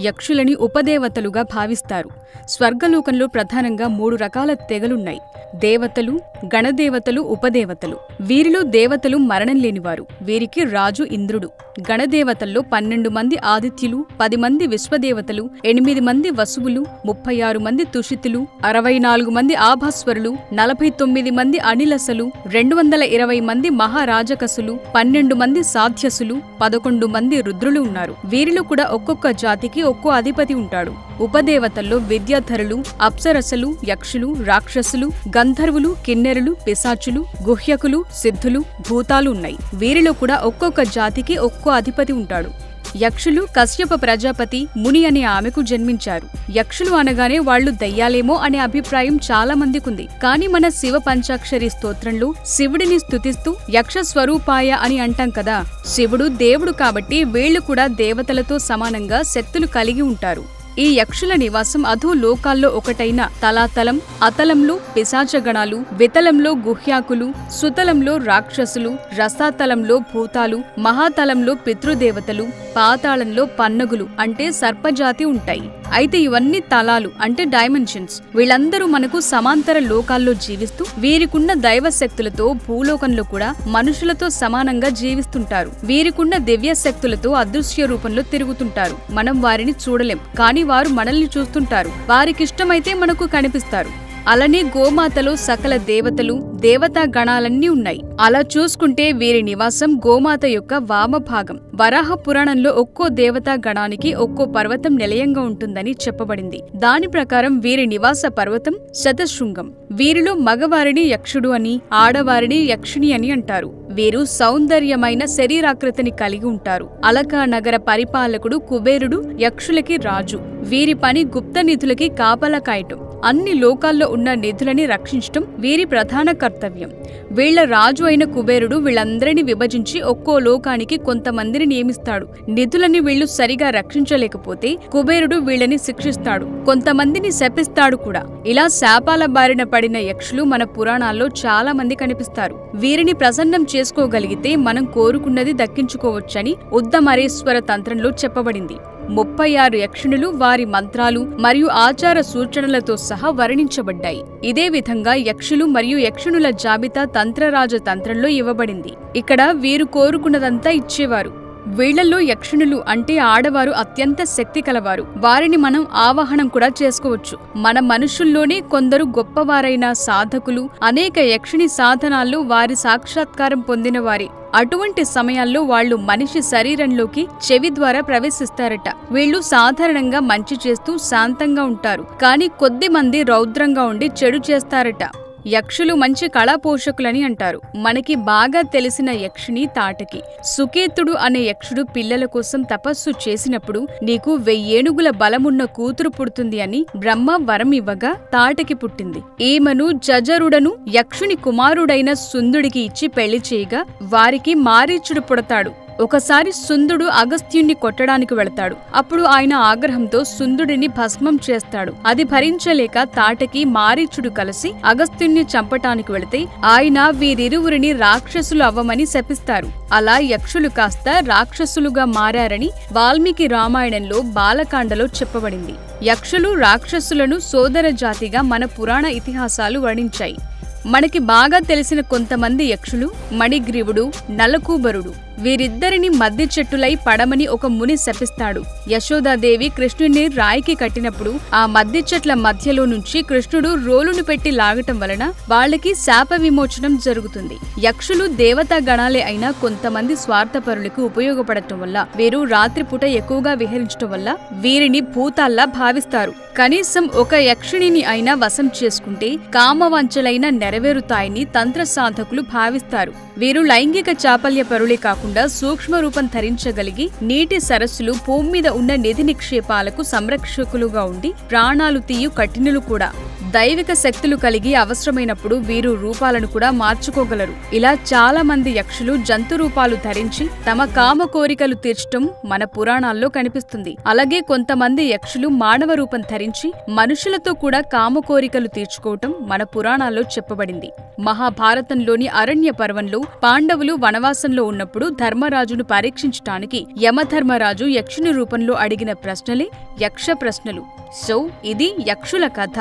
యక్షులని ఉపదేవతలుగా భావిస్తారు. స్వర్గలోకంలో ప్రధానంగా 3 రకాల తెగలున్నాయి: దేవతలు, గణదేవతలు, ఉపదేవతలు. వీరిలో దేవతలు మరణం లేనివారు. వీరికి రాజు ఇంద్రుడు. గణదేవతల్లో 12 మంది ఆదిత్యులు, 10 మంది విశ్వదేవతలు, 8 మంది వసువులు, 36 మంది తుషితులు, 64 మంది ఆభాస్వరులు, 49 మంది అనిలసలు, 220 మంది మహారాజకసులు, 12 మంది సాధ్యసులు, 11 మంది రుద్రులు ఉన్నారు. వీరిలో కూడా ఒక్కొక్క జాతికి ఒక్కో అధిపతి ఉంటాడు. ఉపదేవతల్లో విద్యాధరులు, అప్సరసలు, యక్షులు, రాక్షసులు, గంధర్వులు, కిన్నెరులు, పిశాచులు, గుహ్యకులు, సిద్ధులు, భూతాలు ఉన్నాయి. వీరిలో కూడా ఒక్కొక్క జాతికి ఒక్కో అధిపతి ఉంటాడు. యక్షులు కశ్యప ప్రజాపతి ముని అనే ఆమెకు జన్మించారు. యక్షులు అనగానే వాళ్లు దయ్యాలేమో అనే అభిప్రాయం చాలా మందికుంది. కానీ మన శివ పంచాక్షరి స్తోత్రంలో శివుడిని స్తుతిస్తూ యక్ష స్వరూపాయ అని అంటాం కదా. శివుడు దేవుడు కాబట్టి వీళ్లు కూడా దేవతలతో సమానంగా శక్తులు కలిగి ఉంటారు. ఈ యక్షుల నివాసం అధోలోకాల్లో ఒకటైన తలాతలం, అతలంలో పిశాచగణాలు, వితలంలో గుహ్యాకులు, సుతలంలో రాక్షసులు, రసాతలంలో భూతాలు, మహాతలంలో పితృదేవతలు, పాతాళంలో పన్నగులు అంటే సర్పజాతి ఉంటాయి. అయితే ఇవన్నీ తలాలు అంటే డైమెన్షన్స్. వీళ్ళందరూ మనకు సమాంతర లోకాల్లో జీవిస్తూ వీరికున్న దైవశక్తులతో భూలోకంలో కూడా మనుషులతో సమానంగా జీవిస్తుంటారు. వీరికున్న దివ్య శక్తులతో అదృశ్య రూపంలో తిరుగుతుంటారు. మనం వారిని చూడలేం, కానీ వారు మనల్ని చూస్తుంటారు. వారికిష్టమైతే మనకు కనిపిస్తారు. అలానే గోమాతలో సకల దేవతలు, దేవతా గణాలన్నీ ఉన్నాయి. అలా చూసుకుంటే వీరి నివాసం గోమాత యొక్క వామభాగం. వరాహ పురాణంలో ఒక్కో దేవతా గణానికి ఒక్కో పర్వతం నిలయంగా ఉంటుందని చెప్పబడింది. దాని ప్రకారం వీరి నివాస పర్వతం శతశృంగం. వీరిలో మగవారిని యక్షుడు అని, ఆడవారిని యక్షిణి అని అంటారు. వీరు సౌందర్యమైన శరీరాకృతిని కలిగి ఉంటారు. అలకా నగర పరిపాలకుడు కుబేరుడు యక్షులకి రాజు. వీరి పని గుప్త నిధులకి కాపలా కాయటం. అన్ని లోకాల్లో ఉన్న నిధులని రక్షించటం వీరి ప్రధాన కర్తవ్యం. వీళ్ల రాజు అయిన కుబేరుడు వీళ్ళందరినీ విభజించి ఒక్కో లోకానికి కొంతమందిని నియమిస్తాడు. నిధులని వీళ్లు సరిగా రక్షించలేకపోతే కుబేరుడు వీళ్ళని శిక్షిస్తాడు, కొంతమందిని శపిస్తాడు కూడా. ఇలా శాపాల బారిన పడిన యక్షులు మన పురాణాల్లో చాలా మంది కనిపిస్తారు. వీరిని ప్రసన్నం చేసుకోగలిగితే మనం కోరుకున్నది దక్కించుకోవచ్చని ఉద్దమరేశ్వర తంత్రంలో చెప్పబడింది. 36 యక్షిణులు వారి మంత్రాలు మరియు ఆచార సూచనలతో సహా వర్ణించబడ్డాయి. ఇదే విధంగా యక్షులు మరియు యక్షిణుల జాబితా తంత్రరాజ తంత్రంలో ఇవ్వబడింది. ఇక్కడ వీరు కోరుకున్నదంతా ఇచ్చేవారు. వీళ్లలో యక్షిణులు అంటే ఆడవారు అత్యంత శక్తి కలవారు. వారిని మనం ఆవాహనం కూడా చేసుకోవచ్చు. మన మనుషుల్లోనే కొందరు గొప్పవారైన సాధకులు అనేక యక్షిణి సాధనాల్లో వారి సాక్షాత్కారం పొందిన వారే. అటువంటి సమయాల్లో వాళ్లు మనిషి శరీరంలోకి చెవి ద్వారా ప్రవేశిస్తారట. వీళ్లు సాధారణంగా మంచి చేస్తూ శాంతంగా ఉంటారు, కానీ కొద్ది మంది రౌద్రంగా ఉండి చెడు చేస్తారట. యక్షులు మంచి కళా పోషకులని అంటారు. మనకి బాగా తెలిసిన యక్షిణి తాటకి. సుకేతుడు అనే యక్షుడు పిల్లల కోసం తపస్సు చేసినప్పుడు నీకు 1000 ఏనుగుల బలమున్న కూతురు పుడుతుంది అని బ్రహ్మ వరం ఇవ్వగా తాటకి పుట్టింది. ఈమెను జజరుడను యక్షుని కుమారుడైన సుందుడికి ఇచ్చి పెళ్లి చేయగా వారికి మారీచుడు పుడతాడు. ఒకసారి సుందుడు అగస్త్యుణ్ణి కొట్టడానికి వెళతాడు. అప్పుడు ఆయన ఆగ్రహంతో సుందుడిని భస్మం చేస్తాడు. అది భరించలేక తాటకి మారీచుడు కలిసి అగస్త్యుణ్ణి చంపటానికి వెళితే ఆయన వీరిరువురిని రాక్షసులు అవ్వమని శపిస్తారు. అలా యక్షులు కాస్త రాక్షసులుగా మారారని వాల్మీకి రామాయణంలో బాలకాండలో చెప్పబడింది. యక్షులు రాక్షసులను సోదర జాతిగా మన పురాణ ఇతిహాసాలు వర్ణించాయి. మనకి బాగా తెలిసిన కొంతమంది యక్షులు మణిగ్రీవుడు, నలకూబరుడు. వీరిద్దరిని మద్ది చెట్టులై పడమని ఒక ముని శపిస్తాడు. యశోదాదేవి కృష్ణుని రాయికి కట్టినప్పుడు ఆ మద్ది చెట్ల మధ్యలో నుంచి కృష్ణుడు రోలును పెట్టి లాగటం వలన వాళ్ళకి శాప విమోచనం జరుగుతుంది. యక్షులు దేవతా గణాలే అయినా కొంతమంది స్వార్థపరులకు ఉపయోగపడటం వల్ల, వీరు రాత్రిపూట ఎక్కువగా విహరించటం వల్ల వీరిని భూతాల్లా భావిస్తారు. కనీసం ఒక యక్షిణిని అయినా వశం చేసుకుంటే కామవంచలైన నెరవేరుతాయని తంత్ర సాధకులు భావిస్తారు. వీరు లైంగిక చాపల్య పరులే కాకుండా సూక్ష్మ రూపం ధరించగలిగి నీటి సరస్సులు, భూమి మీద ఉన్న నిధి నిక్షేపాలకు సంరక్షకులుగా ఉండి ప్రాణాలు తీయు కఠినులు కూడా. దైవిక శక్తులు కలిగి అవసరమైనప్పుడు వీరు రూపాలను కూడా మార్చుకోగలరు. ఇలా చాలా మంది యక్షులు జంతు రూపాలు ధరించి తమ కామ కోరికలు తీర్చడం మన పురాణాల్లో కనిపిస్తుంది. అలాగే కొంతమంది యక్షులు మానవ రూపం ధరించి మనుషులతో కూడా కామ కోరికలు తీర్చుకోవటం మన పురాణాల్లో చెప్పబడింది. మహాభారతంలోని అరణ్య పర్వంలో పాండవులు వనవాసంలో ఉన్నప్పుడు ధర్మరాజును పరీక్షించటానికి యమధర్మరాజు యక్షుని రూపంలో అడిగిన ప్రశ్నలే యక్ష ప్రశ్నలు. సో ఇది యక్షుల కథ.